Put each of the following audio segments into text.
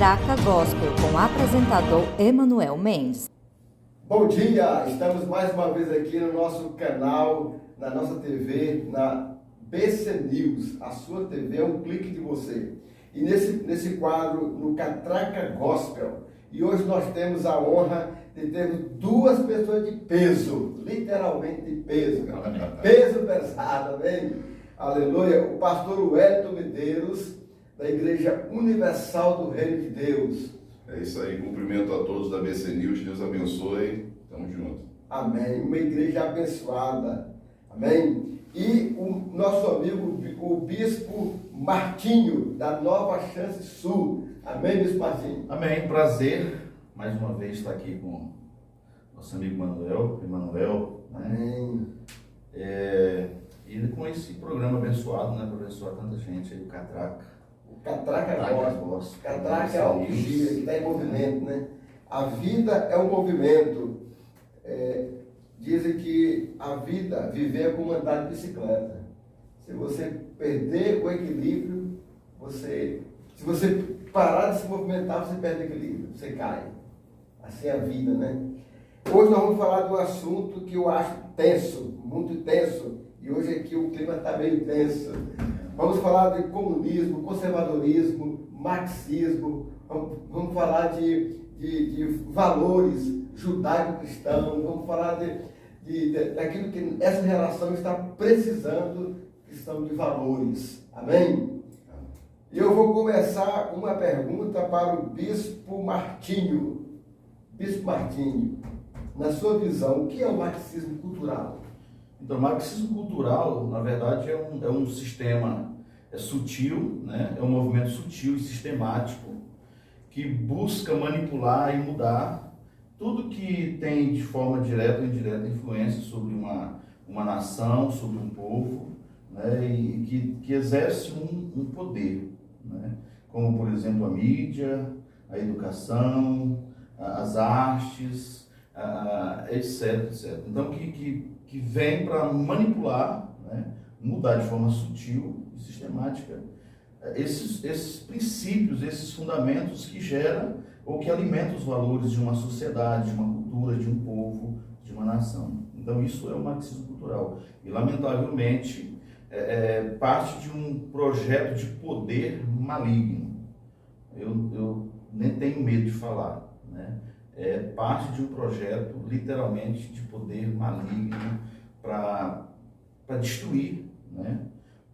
Catraca Gospel, com o apresentador Emanuel Mendes. Bom dia, estamos mais uma vez aqui no nosso canal, na nossa TV, na BC News. A sua TV é um clique de você. E nesse quadro, no Catraca Gospel. E hoje nós temos a honra de ter duas pessoas de peso, literalmente de peso. Peso pesado, amém? Aleluia. O pastor Wellington Medeiros, da Igreja Universal do Reino de Deus. É isso aí, cumprimento a todos da BC News, Deus abençoe, tamo junto. Amém, uma igreja abençoada, amém? E o nosso amigo, o Bispo Martinho, da Nova Chance Sul, amém, Bispo Martinho? Amém, prazer, mais uma vez estar aqui com nosso amigo Emanuel, né? Amém. E com esse programa abençoado, né, para abençoar tanta gente aí, o Catraca. O Catraca Gospel. Catraca é o gira, que está em movimento, né? A vida é um movimento. Dizem que a vida, viver é como andar de bicicleta. Se você perder o equilíbrio, se você parar de se movimentar, você perde o equilíbrio, você cai. Assim é a vida, né? Hoje nós vamos falar de um assunto que eu acho tenso, muito tenso. E hoje aqui o clima está meio tenso. Vamos falar de comunismo, conservadorismo, marxismo, vamos falar de valores judaico-cristãos, vamos falar daquilo que essa geração está precisando, questão de valores. Amém? E eu vou começar uma pergunta para o Bispo Martinho. Bispo Martinho, na sua visão, o que é o marxismo cultural? Então, o marxismo cultural, na verdade, é um sistema sutil, né? É um movimento sutil e sistemático que busca manipular e mudar tudo que tem de forma direta ou indireta influência sobre uma nação, sobre um povo, né? E que exerce um poder, né? Como, por exemplo, a mídia, a educação, as artes, etc, etc. Então, que vem para manipular, né, mudar de forma sutil e sistemática esses princípios, esses fundamentos que geram ou que alimentam os valores de uma sociedade, de uma cultura, de um povo, de uma nação. Então isso é o marxismo cultural. E lamentavelmente parte de um projeto de poder maligno. Eu nem tenho medo de falar, né? É parte de um projeto, literalmente, de poder maligno para destruir, né,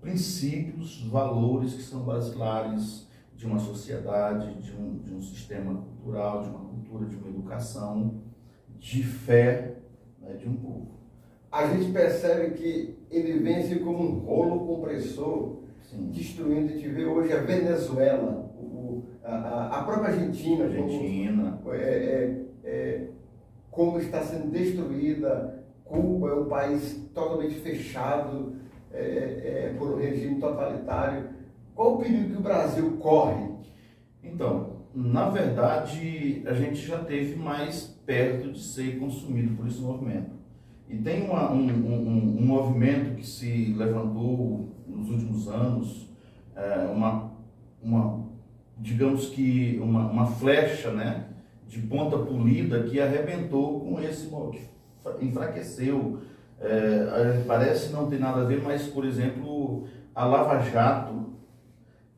princípios, valores que são basilares de uma sociedade, de um sistema cultural, de uma cultura, de uma educação, de fé, né, de um povo. A gente percebe que ele vem assim como um rolo compressor, sim, destruindo. A gente vê hoje a Venezuela, a própria Argentina, como está sendo destruída. Cuba é um país totalmente fechado por um regime totalitário. Qual o perigo que o Brasil corre? Então, na verdade, a gente já esteve mais perto de ser consumido por esse movimento. E tem um movimento que se levantou nos últimos anos, digamos que uma flecha, né, de ponta polida que arrebentou com esse, que enfraqueceu. Parece não ter nada a ver, mas, por exemplo, a Lava Jato,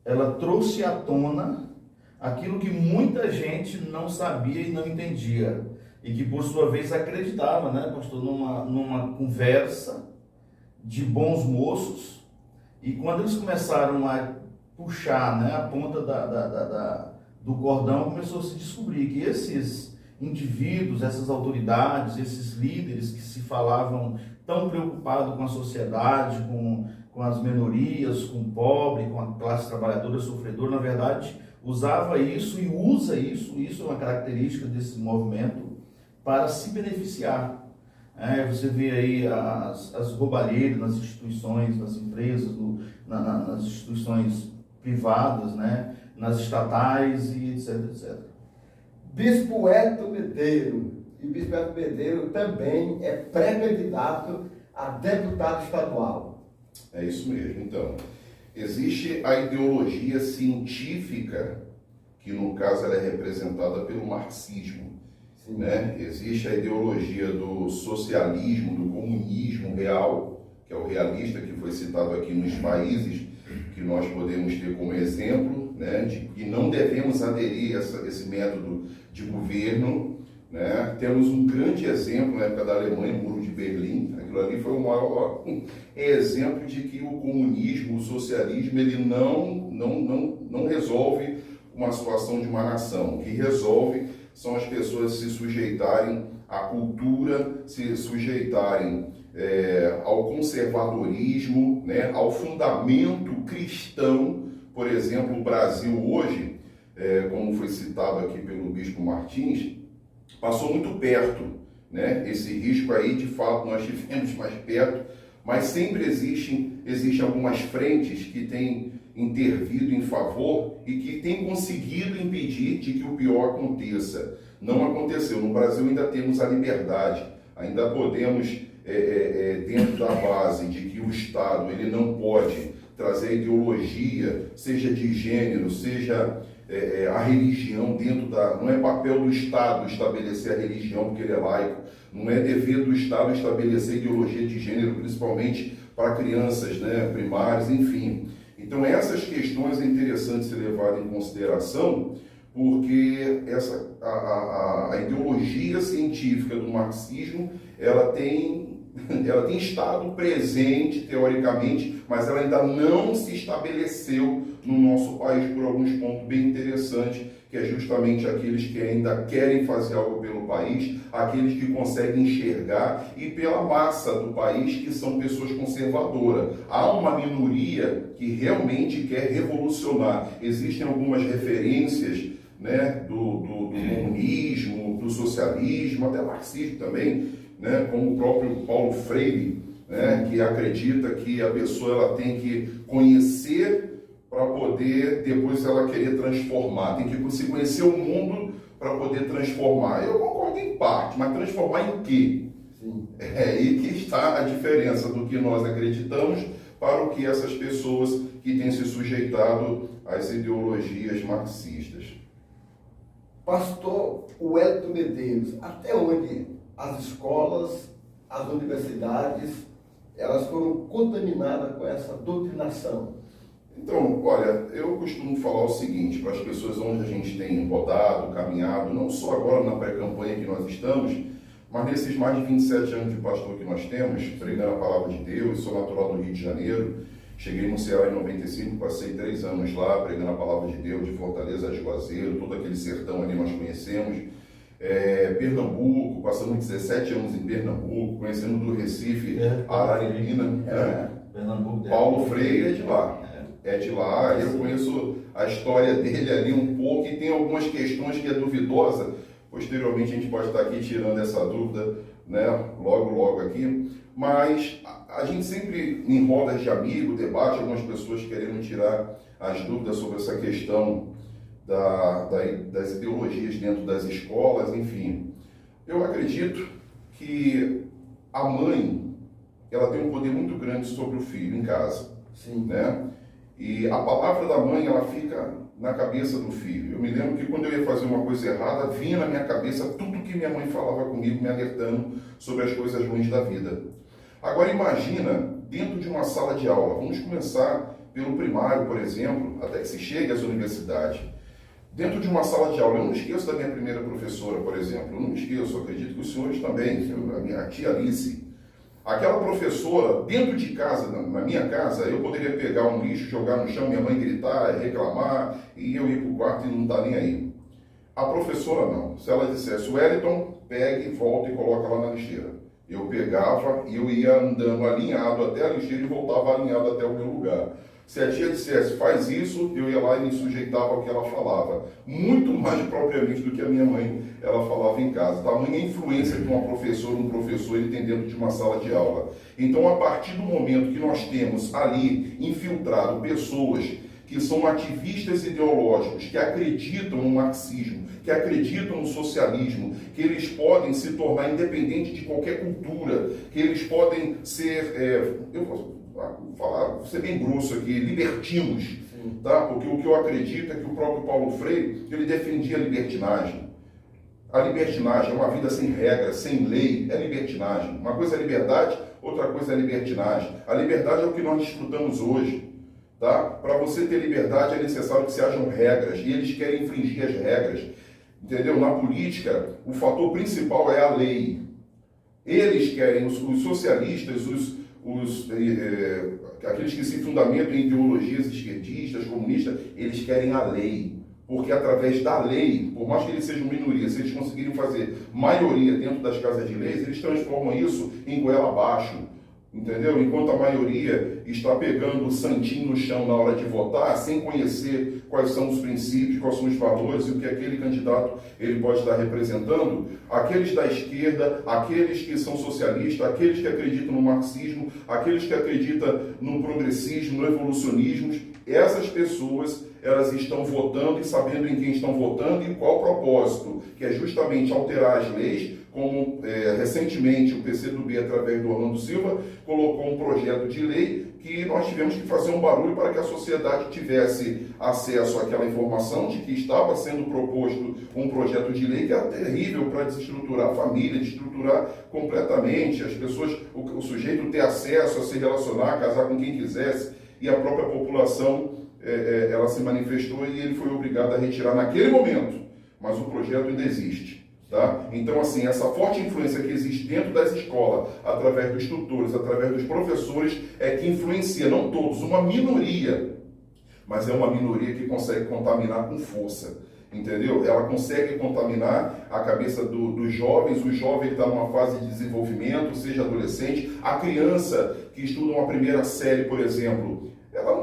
ela trouxe à tona aquilo que muita gente não sabia e não entendia, e que, por sua vez, acreditava, né, pastor, numa conversa de bons moços. E quando eles começaram a puxar, né, a ponta do cordão, começou a se descobrir que esses indivíduos, essas autoridades, esses líderes que se falavam tão preocupados com a sociedade, com as minorias, com o pobre, com a classe trabalhadora sofredora, na verdade, usava isso e usa isso é uma característica desse movimento, para se beneficiar. Você vê aí as roubalheiras nas instituições, nas empresas, nas instituições privadas, né, nas estatais e etc, etc. Bispo Wellington Medeiros, e Bispo Wellington Medeiros também é pré-candidato a deputado estadual. É isso mesmo. Então, existe a ideologia científica que no caso ela é representada pelo marxismo. Né? Existe a ideologia do socialismo, do comunismo real, que é o realista que foi citado aqui nos países que nós podemos ter como exemplo, né? De que não devemos aderir a esse método de governo. Né? Temos um grande exemplo na época da Alemanha, o Muro de Berlim. Aquilo ali foi o maior exemplo de que o comunismo, o socialismo, ele não resolve uma situação de uma nação. O que resolve são as pessoas se sujeitarem à cultura, se sujeitarem ao conservadorismo, né, ao fundamento cristão. Por exemplo, o Brasil hoje, como foi citado aqui pelo Bispo Martins, passou muito perto, né? Esse risco aí, de fato, nós tivemos mais perto, mas sempre existem algumas frentes que têm intervido em favor e que têm conseguido impedir de que o pior aconteça. Não aconteceu. No Brasil ainda temos a liberdade, ainda podemos, dentro da base de que o Estado ele não pode trazer ideologia, seja de gênero, seja a religião dentro da... Não é papel do Estado estabelecer a religião porque ele é laico, não é dever do Estado estabelecer ideologia de gênero, principalmente para crianças, né, primárias, enfim. Então essas questões é interessante ser levada em consideração, porque a ideologia científica do marxismo, ela tem estado presente teoricamente, mas ela ainda não se estabeleceu no nosso país por alguns pontos bem interessantes, que é justamente aqueles que ainda querem fazer algo pelo país, aqueles que conseguem enxergar, e pela massa do país, que são pessoas conservadoras. Há uma minoria que realmente quer revolucionar. Existem algumas referências, né, do comunismo, do socialismo, até marxismo também, né, como o próprio Paulo Freire, né, que acredita que a pessoa ela tem que conhecer para poder depois ela querer transformar, tem que se conhecer o mundo para poder transformar. Eu concordo em parte, mas transformar em quê? Sim. É aí que está a diferença do que nós acreditamos para o que essas pessoas que têm se sujeitado às ideologias marxistas. Pastor Wellington Medeiros, até onde as escolas, as universidades, elas foram contaminadas com essa doutrinação? Então, olha, eu costumo falar o seguinte, para as pessoas onde a gente tem rodado, caminhado, não só agora na pré-campanha que nós estamos, mas nesses mais de 27 anos de pastor que nós temos, pregando a palavra de Deus. Sou natural do Rio de Janeiro, cheguei no Ceará em 95, passei 3 anos lá pregando a palavra de Deus, de Fortaleza a Juazeiro, todo aquele sertão ali nós conhecemos. Pernambuco, passamos 17 anos em Pernambuco, conhecendo do Recife, Araripina. Pernambuco, Paulo Freire é de lá. É de lá, eu conheço a história dele ali um pouco e tem algumas questões que é duvidosa. Posteriormente a gente pode estar aqui tirando essa dúvida, né, logo aqui. Mas a gente sempre, em rodas de amigo, debate, algumas pessoas querendo tirar as dúvidas sobre essa questão das ideologias dentro das escolas, enfim. Eu acredito que a mãe, ela tem um poder muito grande sobre o filho em casa. Sim. Né? E a palavra da mãe, ela fica na cabeça do filho. Eu me lembro que quando eu ia fazer uma coisa errada, vinha na minha cabeça tudo que minha mãe falava comigo, me alertando sobre as coisas ruins da vida. Agora imagina, dentro de uma sala de aula, vamos começar pelo primário, por exemplo, até que se chegue às universidades. Dentro de uma sala de aula, eu não esqueço da minha primeira professora, por exemplo, eu não esqueço, acredito que os senhores também, a minha tia Alice. Aquela professora, dentro de casa, na minha casa, eu poderia pegar um lixo, jogar no chão, minha mãe gritar, reclamar, e eu ir para o quarto e não estar nem aí. A professora não. Se ela dissesse, Wellington, pegue, volta e coloca lá na lixeira. Eu pegava e eu ia andando alinhado até a lixeira e voltava alinhado até o meu lugar. Se a tia dissesse, faz isso, eu ia lá e me sujeitava ao que ela falava. Muito mais propriamente do que a minha mãe, ela falava em casa. Tamanha influência que um professor ele tem dentro de uma sala de aula. Então, a partir do momento que nós temos ali infiltrado pessoas que são ativistas ideológicos, que acreditam no marxismo, que acreditam no socialismo, que eles podem se tornar independentes de qualquer cultura, que eles podem ser, eu vou falar, vou ser bem grosso aqui, libertinos. tá? Porque o que eu acredito é que o próprio Paulo Freire, ele defendia a libertinagem. A libertinagem é uma vida sem regras, sem lei, é libertinagem. Uma coisa é liberdade, outra coisa é libertinagem. A liberdade é o que nós desfrutamos hoje. Tá? Para você ter liberdade é necessário que se hajam regras, e eles querem infringir as regras. Entendeu? Na política, o fator principal é a lei. Eles querem, os socialistas, aqueles que se fundamentam em ideologias esquerdistas, comunistas, eles querem a lei. Porque através da lei, por mais que eles sejam minoria, se eles conseguirem fazer maioria dentro das casas de leis, eles transformam isso em goela abaixo. Entendeu? Enquanto a maioria está pegando o santinho no chão na hora de votar, sem conhecer quais são os princípios, quais são os valores e o que aquele candidato ele pode estar representando, aqueles da esquerda, aqueles que são socialistas, aqueles que acreditam no marxismo, aqueles que acreditam no progressismo, no evolucionismo, essas pessoas elas estão votando e sabendo em quem estão votando e qual o propósito, que é justamente alterar as leis, como recentemente o PCdoB, através do Orlando Silva, colocou um projeto de lei que nós tivemos que fazer um barulho para que a sociedade tivesse acesso àquela informação de que estava sendo proposto um projeto de lei que era terrível para desestruturar a família, desestruturar completamente as pessoas, o sujeito ter acesso a se relacionar, casar com quem quisesse, e a própria população ela se manifestou e ele foi obrigado a retirar naquele momento, mas o projeto ainda existe. Tá? Então, assim, essa forte influência que existe dentro das escolas, através dos tutores, através dos professores, é que influencia, não todos, uma minoria, mas é uma minoria que consegue contaminar com força, entendeu? Ela consegue contaminar a cabeça dos jovens, o jovem está numa fase de desenvolvimento, seja adolescente, a criança que estuda uma primeira série, por exemplo,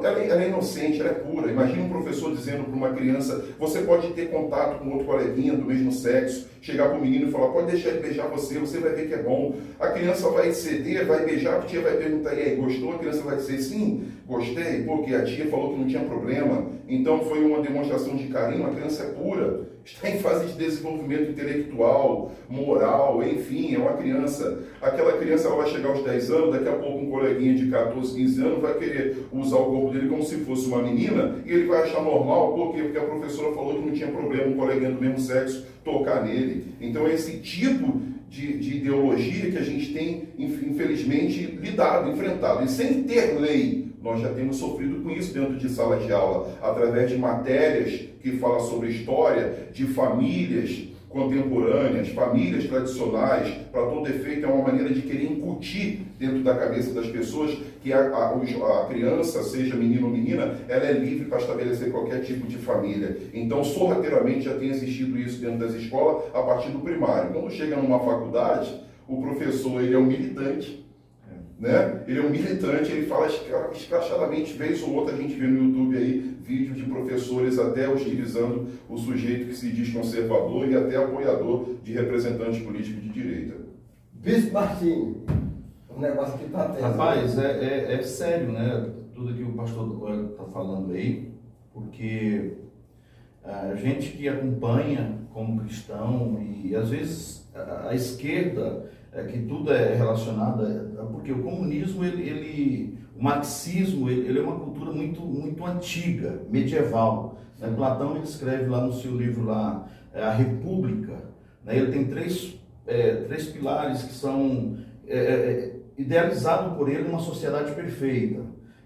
ela é inocente, ela é pura. Imagina um professor dizendo para uma criança, você pode ter contato com outro coleguinha do mesmo sexo, chegar para o menino e falar, pode deixar ele beijar você vai ver que é bom. A criança vai ceder, vai beijar, a tia vai perguntar, e aí, gostou? A criança vai dizer, sim, gostei, porque a tia falou que não tinha problema. Então foi uma demonstração de carinho, a criança é pura, está em fase de desenvolvimento intelectual, moral, enfim, é uma criança. Aquela criança ela vai chegar aos 10 anos, daqui a pouco um coleguinha de 14, 15 anos vai querer usar o corpo dele como se fosse uma menina, e ele vai achar normal, por quê? Porque a professora falou que não tinha problema um coleguinha do mesmo sexo tocar nele. Então é esse tipo de ideologia que a gente tem, infelizmente, lidado, enfrentado. E sem ter lei, nós já temos sofrido com isso dentro de salas de aula, através de matérias que falam sobre história, de famílias contemporâneas, famílias tradicionais, para todo efeito, é uma maneira de querer incutir dentro da cabeça das pessoas que a criança, seja menino ou menina, ela é livre para estabelecer qualquer tipo de família. Então, sorrateiramente, já tem existido isso dentro das escolas a partir do primário. Quando chega numa faculdade, o professor ele é um militante, né? Ele é um militante, ele fala escrachadamente, vez ou outra a gente vê no YouTube aí vídeos de professores até hostilizando o sujeito que se diz conservador e até apoiador de representantes políticos de direita. Bispo Martinho, um negócio que está tendo. Rapaz, é sério, né? Tudo que o pastor está falando aí, porque a gente que acompanha como cristão e às vezes a esquerda, que tudo é relacionado, porque o comunismo, o marxismo, ele é uma cultura muito antiga, medieval. Né? Platão ele escreve lá no seu livro lá, A República, né? Ele tem três pilares que são idealizados por ele uma sociedade perfeita.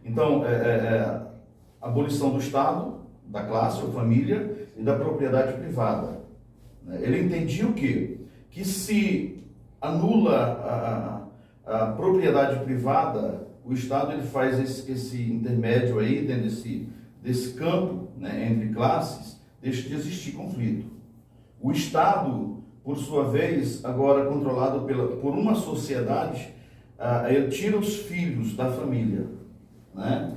Então, abolição do Estado, da classe ou família e da propriedade privada. Ele entendia o quê? Que se anula a propriedade privada, o Estado ele faz esse intermédio aí, dentro desse campo, né, entre classes, deixa de existir conflito. O Estado, por sua vez, agora controlado por uma sociedade, ele tira os filhos da família. Né?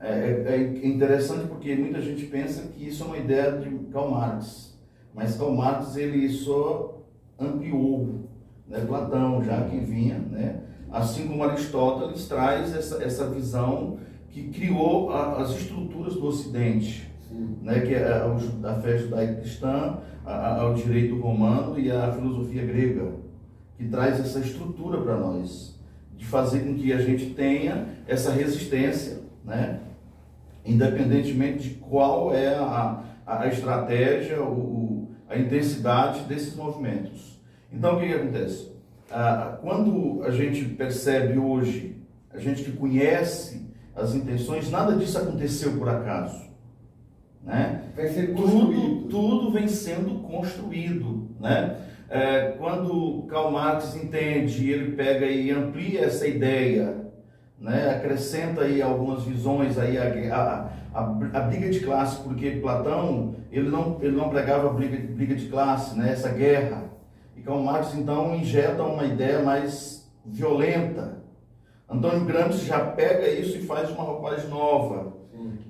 É interessante porque muita gente pensa que isso é uma ideia de Karl Marx, mas Karl Marx ele só ampliou, né? Platão já que vinha, né? Assim como Aristóteles traz essa visão que criou as estruturas do Ocidente, né? Que é a fé judaica cristã, o direito romano e a filosofia grega, que traz essa estrutura para nós, de fazer com que a gente tenha essa resistência, né? independentemente de qual é a estratégia, a intensidade desses movimentos. Então, o que acontece? Quando a gente percebe hoje, a gente que conhece as intenções, nada disso aconteceu por acaso, né? Vai ser construído. Tudo vem sendo construído, né? Quando Karl Marx entende, ele pega e amplia essa ideia, né? Acrescenta aí algumas visões, aí a briga de classe, porque Platão ele não pregava briga de classe, né? Essa guerra. E Karl Marx então injeta uma ideia mais violenta. Antônio Gramsci já pega isso e faz uma roupagem nova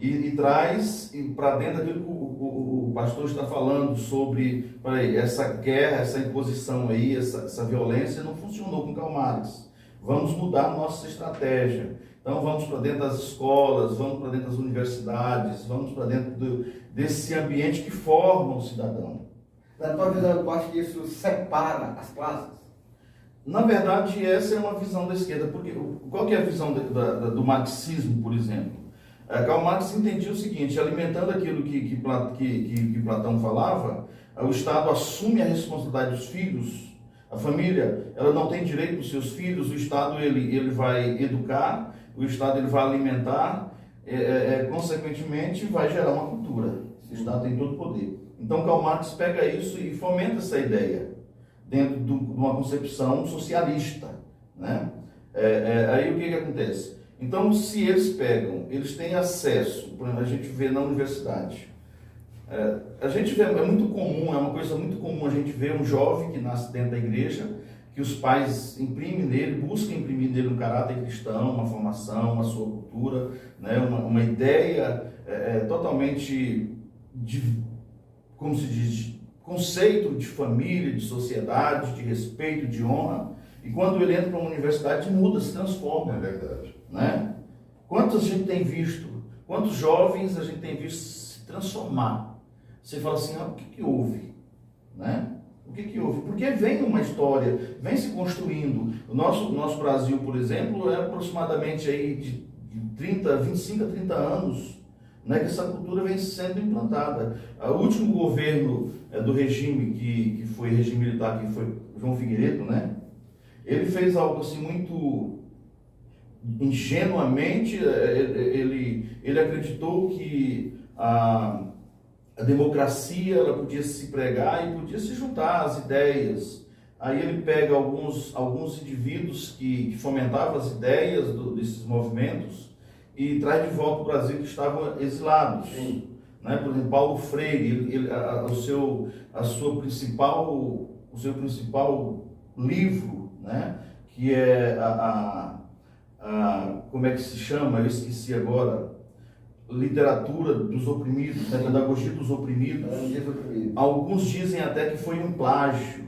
e traz para dentro daquilo que o pastor está falando sobre, essa guerra, essa imposição aí, essa violência não funcionou com Karl Marx. Vamos mudar a nossa estratégia. Então vamos para dentro das escolas, vamos para dentro das universidades, vamos para dentro desse ambiente que forma o cidadão. Na tua visão, eu acho que isso separa as classes? Na verdade, essa é uma visão da esquerda, porque qual que é a visão do marxismo, por exemplo? Karl Marx entendia o seguinte: alimentando aquilo que Platão falava, o Estado assume a responsabilidade dos filhos, a família ela não tem direito dos seus filhos, o Estado ele vai educar, o Estado ele vai alimentar, consequentemente vai gerar uma cultura. O Estado tem todo o poder. Então Karl Marx pega isso e fomenta essa ideia dentro de uma concepção socialista, né? Aí o que acontece? Então, se eles pegam, eles têm acesso, por exemplo, a gente vê na universidade, a gente vê, é muito comum, é uma coisa muito comum a gente ver um jovem que nasce dentro da igreja, que os pais imprimem nele, buscam imprimir nele um caráter cristão, uma formação, uma sua cultura, né? uma ideia totalmente como se diz, conceito de família, de sociedade, de respeito, de honra, e quando ele entra para uma universidade muda, se transforma. É verdade. Né? Quantos a gente tem visto, quantos jovens a gente tem visto se transformar? Você fala assim, o que houve? Né? O que houve? Porque vem uma história, vem se construindo. O nosso Brasil, por exemplo, é aproximadamente aí de 25 a 30 anos, né, que essa cultura vem sendo implantada. O último governo do regime, que foi regime militar, que foi João Figueiredo, né, ele fez algo assim muito ingenuamente, ele acreditou que a democracia ela podia se pregar e podia se juntar às ideias. Aí ele pega alguns indivíduos que fomentavam as ideias desses movimentos e traz de volta para o Brasil que estavam exilados. Né? Por exemplo, Paulo Freire, o seu principal livro, né? Que é como é que se chama? Eu esqueci agora. Literatura dos oprimidos, a pedagogia dos oprimidos. Alguns dizem até que foi um plágio.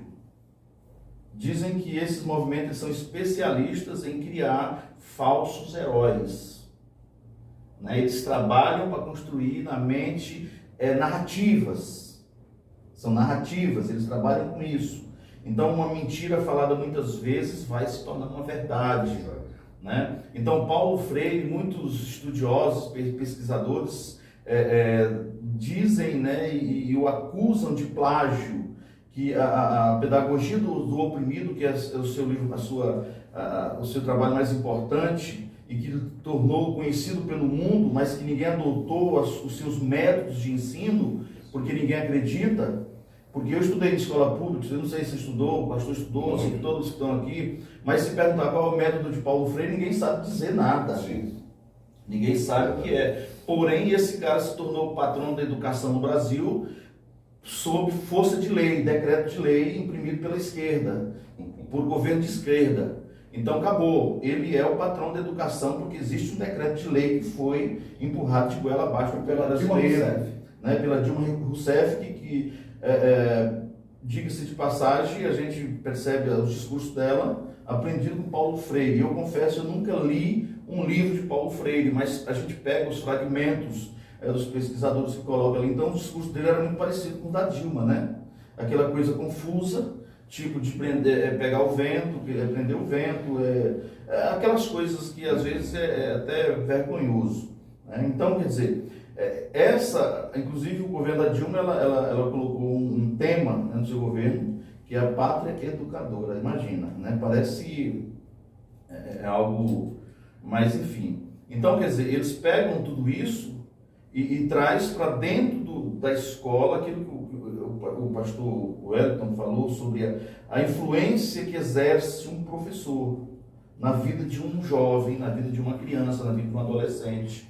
Dizem que esses movimentos são especialistas em criar falsos heróis. Né? Eles trabalham para construir na mente narrativas. São narrativas, eles trabalham com isso. Então, uma mentira falada muitas vezes vai se tornar uma verdade. Né? Então, Paulo Freire, muitos estudiosos, pesquisadores dizem, né, e o acusam de plágio, que a pedagogia do oprimido, que é o seu livro, o seu trabalho mais importante e que tornou conhecido pelo mundo, mas que ninguém adotou os seus métodos de ensino, porque ninguém acredita. Porque eu estudei em escola pública, eu não sei se você estudou, o pastor estudou, não sei que todos que estão aqui, mas se perguntar qual é o método de Paulo Freire, ninguém sabe dizer nada. Sim. Ninguém sabe o que é. Porém, esse cara se tornou o patrão da educação no Brasil sob força de lei, decreto de lei imprimido pela esquerda, por governo de esquerda. Então acabou, ele é o patrão da educação porque existe um decreto de lei que foi empurrado de goela abaixo pela brasileira, né, pela Dilma Rousseff, que diga-se de passagem, a gente percebe os discursos dela aprendido com Paulo Freire. Eu confesso, eu nunca li um livro de Paulo Freire, mas a gente pega os fragmentos dos pesquisadores que colocam ali. Então o discurso dele era muito parecido com o da Dilma, né? Aquela coisa confusa, tipo de pegar o vento, prender o vento, aquelas coisas que às vezes é até vergonhoso. né? Então, quer dizer, inclusive o governo da Dilma, ela colocou um tema, né, no seu governo, que é a pátria educadora, imagina, né? Parece algo, mas enfim. Então, quer dizer, eles pegam tudo isso e traz para dentro da escola aquilo que o pastor Wellington falou sobre a influência que exerce um professor na vida de um jovem, na vida de uma criança, na vida de um adolescente,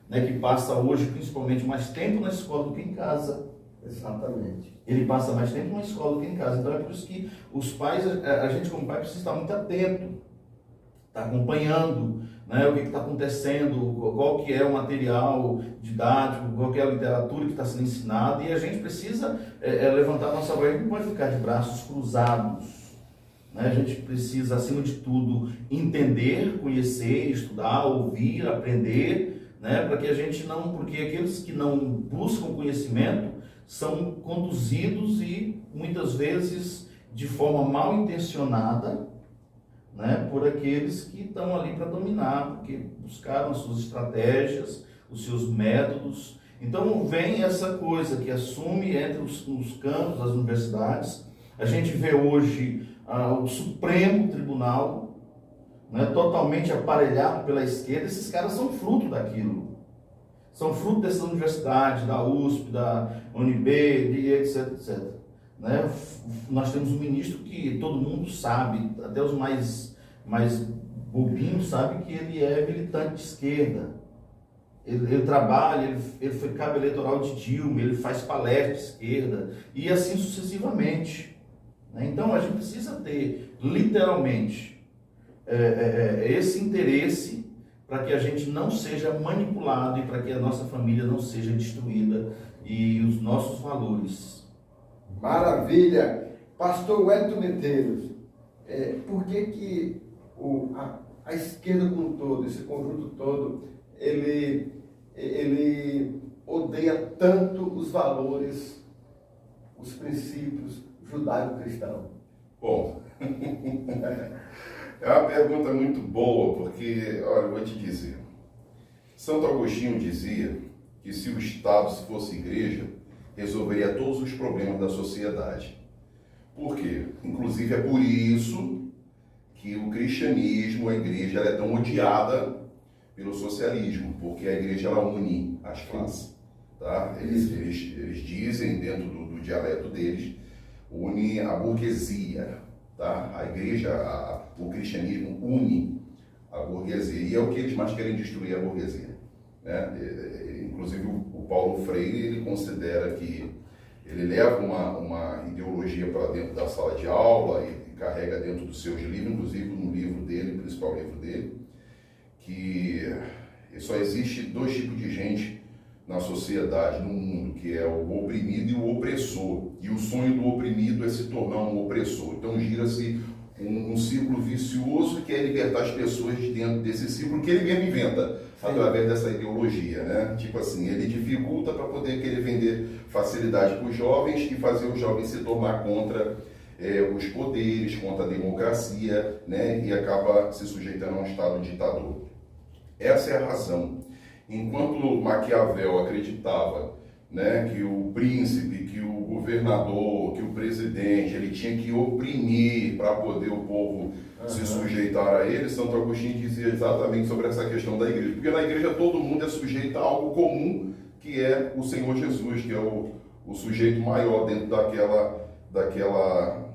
né, que passa hoje principalmente mais tempo na escola do que em casa. Exatamente. Ele passa mais tempo na escola do que em casa. Então é por isso que os pais, a gente como pai precisa estar muito atento, estar acompanhando, né, o que está acontecendo, qual que é o material didático, qual que é a literatura que está sendo ensinada, e a gente precisa levantar a nossa voz. A gente não pode ficar de braços cruzados, né? A gente precisa, acima de tudo, entender, conhecer, estudar, ouvir, aprender, né, para que a gente não, porque aqueles que não buscam conhecimento são conduzidos e muitas vezes de forma mal intencionada, né, por aqueles que estão ali para dominar, porque buscaram as suas estratégias, os seus métodos. Então vem essa coisa que assume entre os campos das universidades. A gente vê hoje o Supremo Tribunal, né, totalmente aparelhado pela esquerda. Esses caras são fruto daquilo. São fruto dessas universidades, da USP, da UNB, etc, etc. Né? Nós temos um ministro que todo mundo sabe, até os mais bobinhos sabem que ele é militante de esquerda. Ele trabalha, ele foi cabo eleitoral de Dilma, ele faz palestra de esquerda, e assim sucessivamente. Né? Então a gente precisa ter, literalmente, esse interesse para que a gente não seja manipulado e para que a nossa família não seja destruída e os nossos valores. Maravilha! Pastor Wellington Medeiros, por que a esquerda como um todo, esse conjunto todo, ele odeia tanto os valores, os princípios judaico-cristãos? Bom, é uma pergunta muito boa, porque, olha, eu vou te dizer, Santo Agostinho dizia que se o Estado fosse igreja, resolveria todos os problemas da sociedade. Por quê? Inclusive é por isso que o cristianismo, a igreja, ela é tão odiada pelo socialismo, porque a igreja ela une as classes. Tá? Eles dizem, dentro do dialeto deles, une a burguesia. Tá? A igreja, o cristianismo une a burguesia, e é o que eles mais querem destruir, a burguesia. Né? Inclusive o Paulo Freire, ele considera que ele leva uma ideologia para dentro da sala de aula e carrega dentro dos seus livros, inclusive no livro dele, o principal livro dele, que só existe dois tipos de gente na sociedade, no mundo, que é o oprimido e o opressor. E o sonho do oprimido é se tornar um opressor. Então gira-se um ciclo vicioso que é libertar as pessoas de dentro desse ciclo que ele mesmo inventa, através dessa ideologia, né? Tipo assim, ele dificulta para poder querer vender facilidade para os jovens e fazer os jovens se tomar contra os poderes, contra a democracia, né? E acaba se sujeitando a um estado ditador. Essa é a razão. Enquanto Maquiavel acreditava, né, que o príncipe, que o governador, que o presidente, ele tinha que oprimir para poder o povo se sujeitar a ele, Santo Agostinho dizia exatamente sobre essa questão da igreja. Porque na igreja todo mundo é sujeito a algo comum, que é o Senhor Jesus, que é o sujeito maior dentro daquela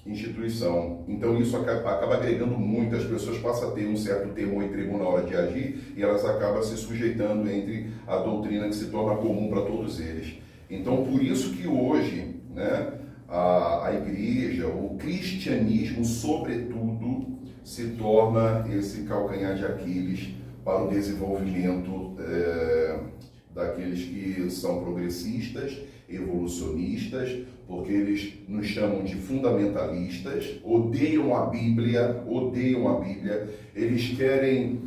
instituição. Então isso acaba agregando muito, as pessoas passam a ter um certo temor e tremor na hora de agir e elas acabam se sujeitando entre a doutrina que se torna comum para todos eles. Então por isso que hoje, né, a igreja, o cristianismo sobretudo, se torna esse calcanhar de Aquiles para o desenvolvimento daqueles que são progressistas, evolucionistas, porque eles nos chamam de fundamentalistas, odeiam a Bíblia, eles querem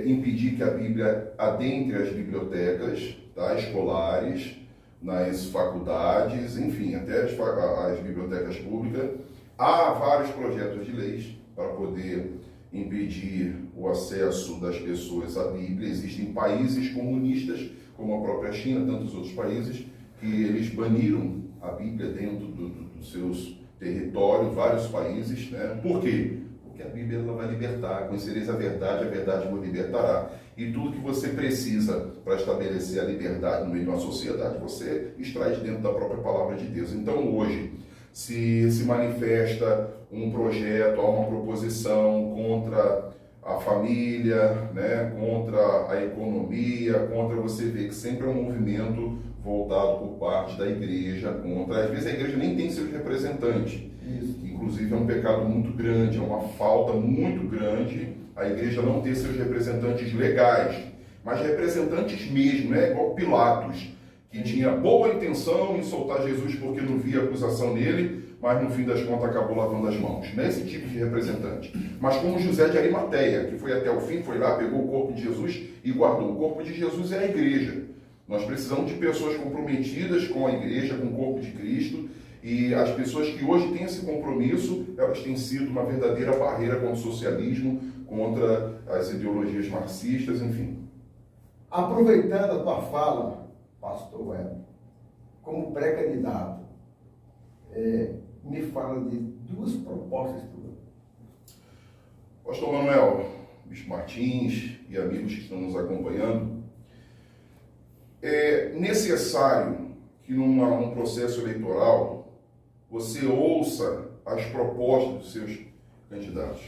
impedir que a Bíblia adentre as bibliotecas, tá, escolares, nas faculdades, enfim, até as bibliotecas públicas. Há vários projetos de leis para poder impedir o acesso das pessoas à Bíblia. Existem países comunistas, como a própria China, tantos outros países, que eles baniram a Bíblia dentro dos seus territórios, vários países, né? Por quê? Porque a Bíblia ela vai libertar, conhecereis a verdade vos libertará. E tudo que você precisa para estabelecer a liberdade no meio de uma sociedade, você extrai de dentro da própria palavra de Deus. Então hoje, se manifesta um projeto, há uma proposição contra a família, né, contra a economia, contra, você vê que sempre é um movimento voltado por parte da igreja contra. Às vezes a igreja nem tem seus representantes. Isso. Inclusive é um pecado muito grande, é uma falta muito grande a igreja não ter seus representantes legais, mas representantes mesmo, né, igual Pilatos, que tinha boa intenção em soltar Jesus porque não via acusação nele, mas no fim das contas acabou lavando as mãos. Não é esse tipo de representante. Mas como José de Arimateia, que foi até o fim, foi lá, pegou o corpo de Jesus e guardou. O corpo de Jesus é a igreja. Nós precisamos de pessoas comprometidas com a igreja, com o corpo de Cristo, e as pessoas que hoje têm esse compromisso, elas têm sido uma verdadeira barreira contra o socialismo, contra as ideologias marxistas, enfim. Aproveitando a tua fala, pastor Weber, como pré-candidato, me fala de duas propostas tuas. Pastor Manuel, Bispo Martins e amigos que estão nos acompanhando, é necessário que num processo eleitoral você ouça as propostas dos seus candidatos.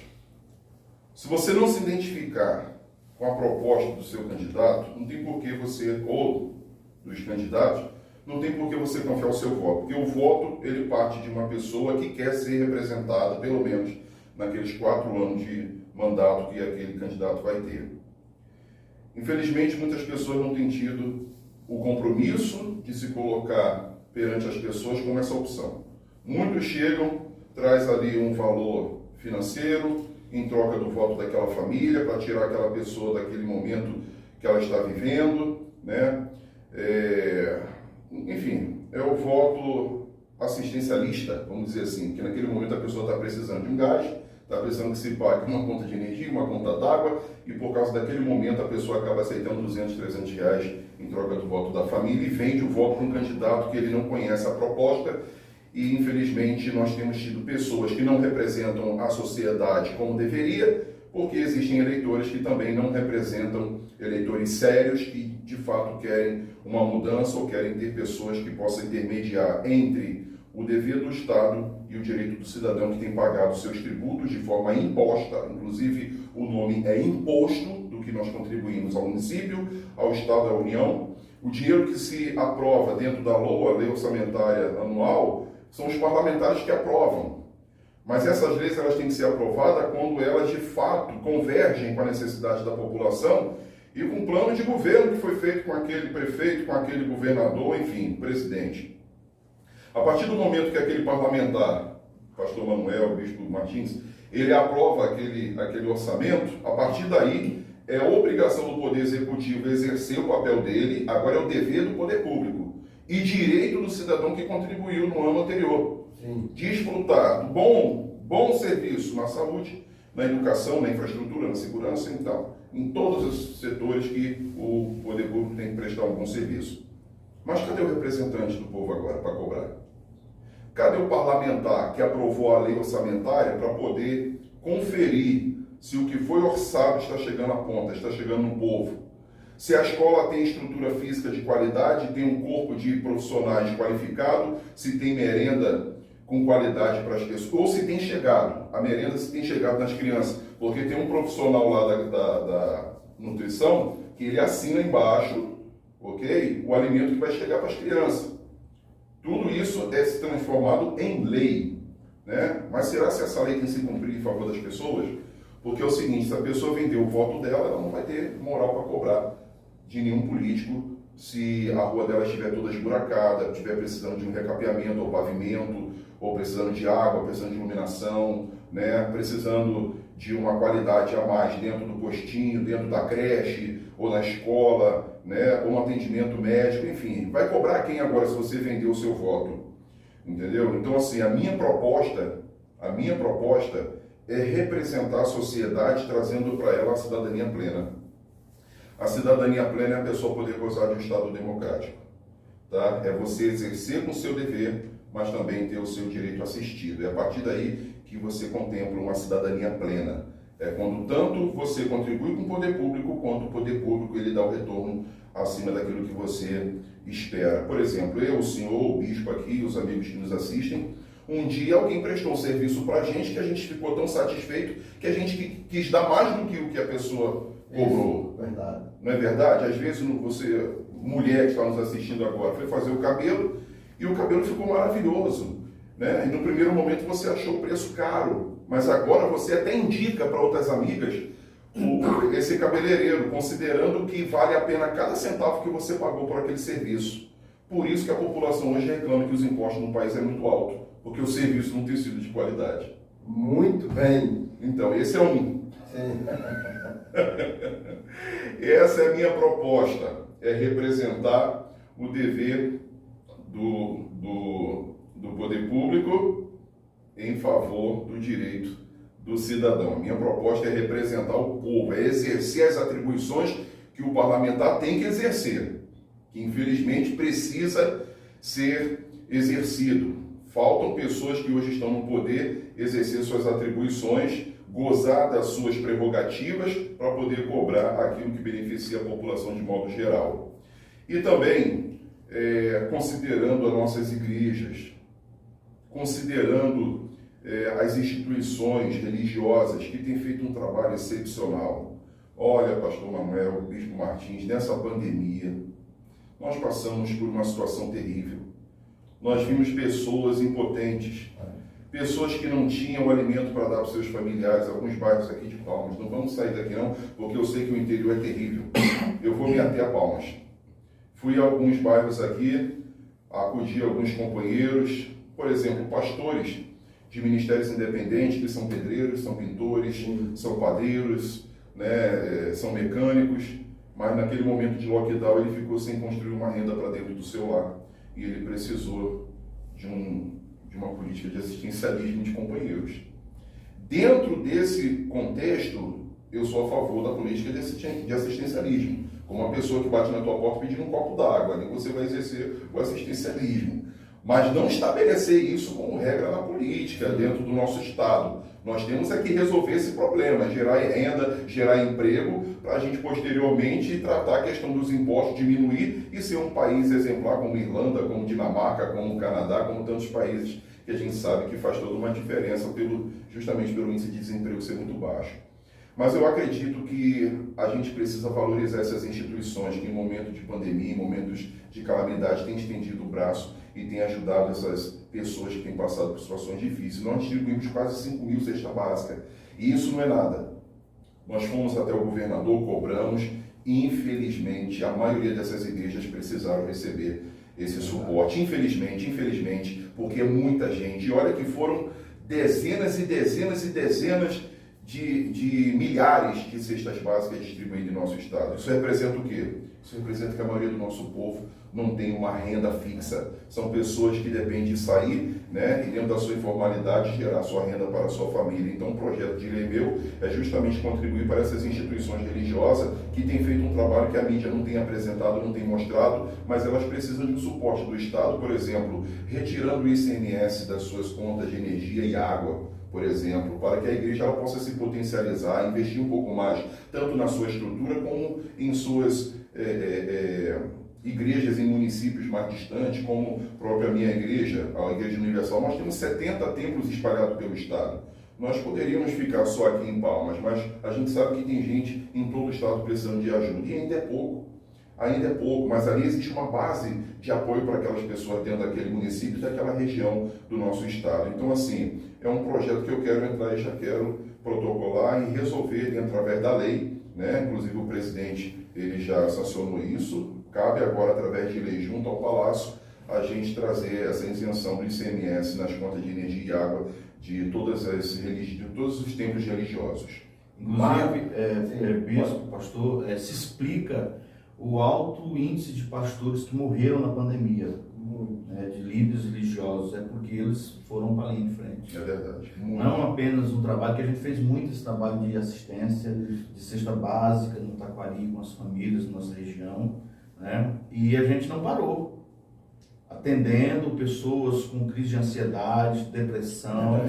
Se você não se identificar com a proposta do seu candidato, não tem por que você, ou dos candidatos, não tem por que você confiar o seu voto, porque o voto, ele parte de uma pessoa que quer ser representada, pelo menos, naqueles 4 anos de mandato que aquele candidato vai ter. Infelizmente, muitas pessoas não têm tido o compromisso de se colocar perante as pessoas com essa opção. Muitos chegam, traz ali um valor financeiro, em troca do voto daquela família, para tirar aquela pessoa daquele momento que ela está vivendo, né? Enfim, é o voto assistencialista, vamos dizer assim, que naquele momento a pessoa está precisando de um gás, está precisando que se pague uma conta de energia, uma conta d'água, e por causa daquele momento a pessoa acaba aceitando 200, 300 reais em troca do voto da família e vende o voto para um candidato que ele não conhece a proposta. E, infelizmente, nós temos tido pessoas que não representam a sociedade como deveria, porque existem eleitores que também não representam eleitores sérios, que, de fato, querem uma mudança ou querem ter pessoas que possam intermediar entre o dever do Estado e o direito do cidadão que tem pagado seus tributos de forma imposta. Inclusive, o nome é imposto do que nós contribuímos ao município, ao Estado e à União. O dinheiro que se aprova dentro da LOA, Lei Orçamentária Anual, são os parlamentares que aprovam. Mas essas leis elas têm que ser aprovadas quando elas, de fato, convergem com a necessidade da população e com o plano de governo que foi feito com aquele prefeito, com aquele governador, enfim, presidente. A partir do momento que aquele parlamentar, pastor Manuel, bispo Martins, ele aprova aquele orçamento, a partir daí é obrigação do Poder Executivo exercer o papel dele, agora é o dever do Poder Público e direito do cidadão que contribuiu no ano anterior. Sim. Desfrutar do bom serviço na saúde, na educação, na infraestrutura, na segurança e tal, em todos os setores que o Poder Público tem que prestar um bom serviço. Mas cadê o representante do povo agora para cobrar? Cadê o parlamentar que aprovou a lei orçamentária para poder conferir se o que foi orçado está chegando à ponta, está chegando no povo? Se a escola tem estrutura física de qualidade, tem um corpo de profissionais qualificado, se tem merenda com qualidade para as pessoas, ou se tem chegado, a merenda se tem chegado nas crianças, porque tem um profissional lá da nutrição que ele assina embaixo, ok? O alimento que vai chegar para as crianças. Tudo isso é se transformado em lei, né? Mas será se essa lei tem que se cumprir em favor das pessoas? Porque é o seguinte, se a pessoa vender o voto dela, ela não vai ter moral para cobrar de nenhum político se a rua dela estiver toda esburacada, estiver precisando de um recapeamento ou pavimento, ou precisando de água, precisando de iluminação, né? Precisando de uma qualidade a mais dentro do postinho, dentro da creche, ou na escola, né? Ou no atendimento médico, enfim. Vai cobrar quem agora se você vender o seu voto? Entendeu? Então, assim, a minha proposta é representar a sociedade, trazendo para ela a cidadania plena. A cidadania plena é a pessoa poder gozar de um Estado democrático. Tá? É você exercer com o seu dever, mas também ter o seu direito assistido. É a partir daí que você contempla uma cidadania plena. É quando tanto você contribui com o poder público, quanto o poder público ele dá o retorno acima daquilo que você espera. Por exemplo, eu, o senhor, o bispo aqui, os amigos que nos assistem, um dia alguém prestou um serviço para a gente que a gente ficou tão satisfeito que a gente quis dar mais do que o que a pessoa cobrou. Verdade. Não é verdade? Às vezes você, mulher que está nos assistindo agora, foi fazer o cabelo e o cabelo ficou maravilhoso, né? E no primeiro momento você achou o preço caro, mas agora você até indica para outras amigas esse cabeleireiro, considerando que vale a pena cada centavo que você pagou por aquele serviço. Por isso que a população hoje reclama que os impostos no país é muito alto, porque o serviço não tem sido de qualidade. Muito bem. Então, esse é um. Sim. Essa é a minha proposta, é representar o dever do poder público em favor do direito do cidadão. A minha proposta é representar o povo, é exercer as atribuições que o parlamentar tem que exercer, que infelizmente precisa ser exercido. Faltam pessoas que hoje estão no poder exercer suas atribuições, gozar das suas prerrogativas para poder cobrar aquilo que beneficia a população de modo geral. E também, considerando as nossas igrejas, considerando as instituições religiosas que têm feito um trabalho excepcional. Olha, pastor Manuel, bispo Martins, nessa pandemia, nós passamos por uma situação terrível. Nós vimos pessoas impotentes, pessoas que não tinham alimento para dar para os seus familiares, alguns bairros aqui de Palmas. Não vamos sair daqui não, porque eu sei que o interior é terrível. Eu vou me ater a Palmas. Fui a alguns bairros aqui, acudi a alguns companheiros, por exemplo, pastores de ministérios independentes, que são pedreiros, são pintores, são padeiros, né, são mecânicos, mas naquele momento de lockdown ele ficou sem construir uma renda para dentro do seu lar. E ele precisou de uma política de assistencialismo de companheiros. Dentro desse contexto, eu sou a favor da política de assistencialismo. Como uma pessoa que bate na tua porta pedindo um copo d'água, ali você vai exercer o assistencialismo. Mas não estabelecer isso como regra na política, dentro do nosso Estado. Nós temos é que resolver esse problema, gerar renda, gerar emprego, para a gente posteriormente tratar a questão dos impostos, diminuir e ser um país exemplar como Irlanda, como Dinamarca, como Canadá, como tantos países que a gente sabe que faz toda uma diferença justamente pelo índice de desemprego ser muito baixo. Mas eu acredito que a gente precisa valorizar essas instituições que em momento de pandemia, em momentos de calamidade, têm estendido o braço e têm ajudado essas pessoas que têm passado por situações difíceis. Nós distribuímos quase 5.000 cesta básica e isso não é nada. Nós fomos até o governador, cobramos e infelizmente a maioria dessas igrejas precisaram receber esse suporte. Infelizmente, porque é muita gente. E olha que foram dezenas e dezenas e dezenas de milhares de cestas básicas distribuídas em nosso estado. Isso representa o quê? Isso representa que a maioria do nosso povo não tem uma renda fixa. São pessoas que dependem de sair, né, e dentro da sua informalidade gerar sua renda para a sua família. Então o projeto de lei meu é justamente contribuir para essas instituições religiosas que têm feito um trabalho que a mídia não tem apresentado, não tem mostrado, mas elas precisam de um suporte do Estado, por exemplo, retirando o ICMS das suas contas de energia e água, por exemplo, para que a igreja ela possa se potencializar, investir um pouco mais, tanto na sua estrutura como em suas igrejas em municípios mais distantes, como a própria minha igreja, a Igreja Universal. Nós temos 70 templos espalhados pelo estado. Nós poderíamos ficar só aqui em Palmas, mas a gente sabe que tem gente em todo o estado precisando de ajuda, e ainda é pouco, mas ali existe uma base de apoio para aquelas pessoas dentro daquele município, daquela região do nosso estado. Então, assim, é um projeto que eu quero entrar e já quero protocolar e resolver através da lei, né? Inclusive o presidente, ele já sancionou isso, cabe agora, através de lei junto ao Palácio, a gente trazer essa isenção do ICMS nas contas de energia e água de todos os templos religiosos. Inclusive, bispo, pastor, se explica o alto índice de pastores que morreram na pandemia. né, de líderes religiosos, é porque eles foram para a linha de frente. É verdade. Não apenas um trabalho, que a gente fez muito esse trabalho de assistência, de cesta básica no Taquari, com as famílias na nossa região, né? E a gente não parou, atendendo pessoas com crise de ansiedade, depressão,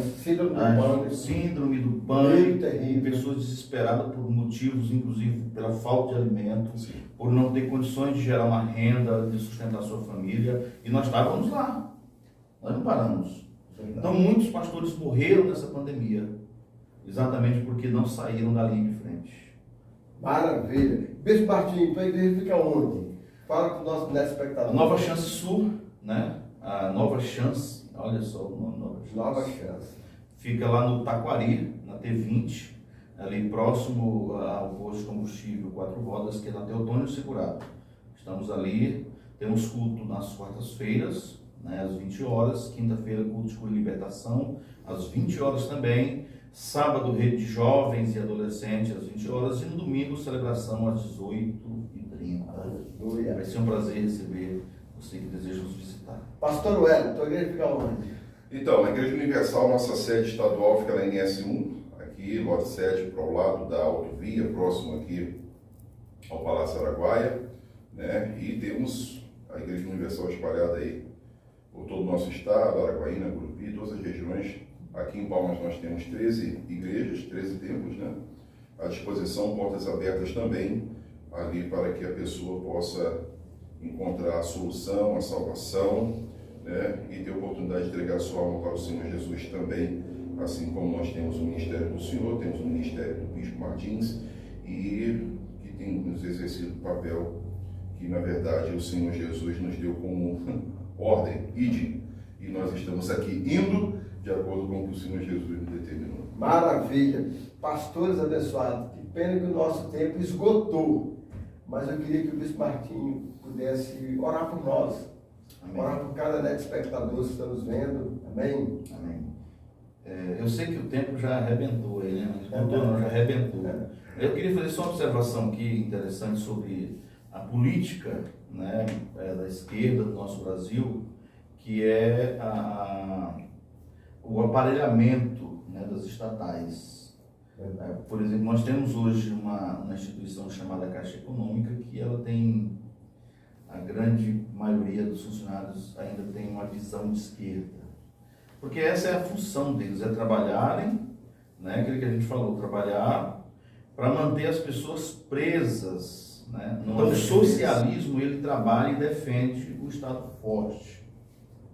síndrome do pânico, pessoas desesperadas por motivos, inclusive pela falta de alimento, Sim. por não ter condições de gerar uma renda, de sustentar sua família, e nós estávamos lá, nós não paramos. Então muitos pastores morreram nessa pandemia, exatamente porque não saíram da linha de frente. Maravilha. Bispo Martinho, então a igreja fica onde? Fala com o nosso telespectador. A Nova Chance Sul, né? A Nova Chance, olha só o nome, Nova Chance. Fica lá no Taquari, na T20, ali próximo ao posto de combustível 4 Rodas, que é na Teotônio Segurado. Estamos ali, temos culto nas quartas-feiras, né, às 20 horas, quinta-feira culto de cura e libertação, às 20 horas também, sábado rede de jovens e adolescentes às 20 horas e no domingo celebração às 18h30. Vai ser um prazer receber você que deseja nos visitar. Pastor Wellington, a igreja fica onde? Então, a Igreja Universal, nossa sede estadual fica lá em S1, aqui, lote 7, para o lado da autovia, próximo aqui ao Palácio Araguaia, né? E temos a Igreja Universal espalhada aí por todo o nosso estado, Araguaína, Gurupi, todas as regiões. Aqui em Palmas nós temos 13 igrejas, 13 templos, né? À disposição, portas abertas também, ali para que a pessoa possa encontrar a solução, a salvação, né? E ter a oportunidade de entregar sua alma para o Senhor Jesus também, assim como nós temos o ministério do Senhor, temos o ministério do Bispo Martins, e que tem nos exercido o papel que, na verdade, o Senhor Jesus nos deu como ordem, ide, e nós estamos aqui indo de acordo com o que o Senhor Jesus nos determinou. Maravilha. Pastores abençoados, que pena que o nosso tempo esgotou, mas eu queria que o Bispo Martinho pudesse orar por nós. Amém. Orar por cada espectador que está nos vendo. Amém? Amém. Eu sei que o tempo já arrebentou aí, né? Não, já arrebentou. Eu queria fazer só uma observação aqui interessante sobre a política, né, da esquerda do nosso Brasil, que é o aparelhamento, né, das estatais. Por exemplo, nós temos hoje uma instituição chamada Caixa Econômica, que ela tem, a grande maioria dos funcionários ainda tem uma visão de esquerda. Porque essa é a função deles, é trabalharem, né, aquilo que a gente falou, trabalhar para manter as pessoas presas, né? Então o socialismo, ele trabalha e defende o Estado forte,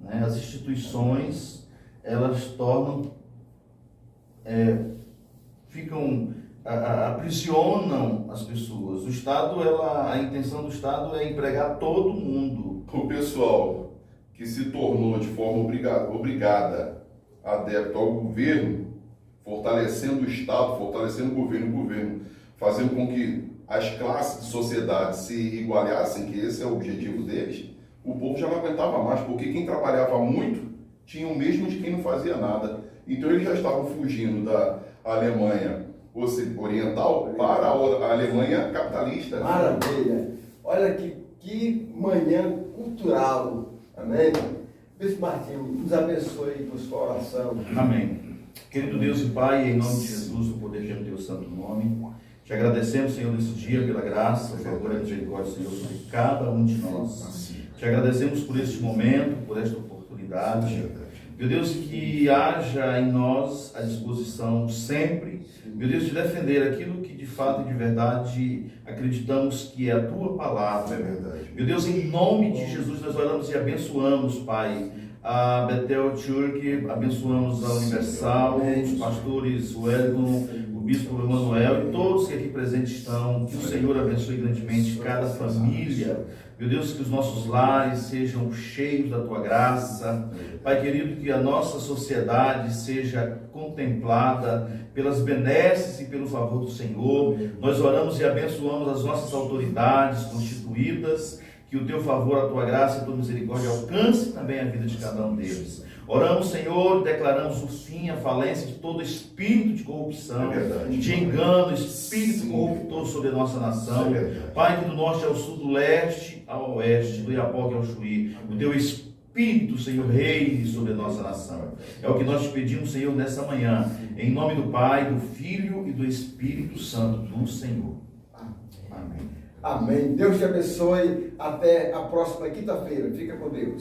né? As instituições, elas tornam, aprisionam as pessoas. O Estado, a intenção do Estado é empregar todo mundo. O pessoal que se tornou de forma obrigada adepto ao governo, fortalecendo o Estado, fortalecendo o governo, fazendo com que as classes de sociedade se igualassem, que esse é o objetivo deles, o povo já não aguentava mais, porque quem trabalhava muito tinha o mesmo de quem não fazia nada. Então eles já estavam fugindo da Alemanha oriental para a Alemanha capitalista. Maravilha! Olha que manhã cultural. Amém? Bispo Martinho, nos abençoe com sua oração. Amém. Querido Deus e Pai, em nome de Jesus, no poder de teu santo nome, te agradecemos, Senhor, nesse dia, pela graça, por favor, a misericórdia, Senhor, sobre cada um de nós. Te agradecemos por este momento, por esta oportunidade. Meu Deus, que haja em nós a disposição sempre, meu Deus, de defender aquilo que de fato e de verdade acreditamos que é a tua palavra. É verdade. Meu Deus, em nome de Jesus, nós oramos e abençoamos, Pai, a Bethel Church, abençoamos a Universal, os pastores Wellington, o Bispo Emanuel e todos que aqui presentes estão. Que o Senhor abençoe grandemente cada família. Meu Deus, que os nossos lares sejam cheios da Tua graça. Pai querido, que a nossa sociedade seja contemplada pelas benesses e pelo favor do Senhor. Nós oramos e abençoamos as nossas autoridades constituídas. Que o Teu favor, a Tua graça e a Tua misericórdia alcance também a vida de cada um deles. Oramos, Senhor, declaramos o fim, a falência de todo espírito de corrupção, de engano, espírito corruptor sobre a nossa nação. Pai, que do norte ao sul, do leste ao oeste, do Iapoque ao Chuí, o Teu Espírito Espírito, Senhor, reine sobre a nossa nação. É o que nós te pedimos, Senhor, nessa manhã. Em nome do Pai, do Filho e do Espírito Santo do Senhor. Amém. Amém. Deus te abençoe. Até a próxima quinta-feira. Fica com Deus.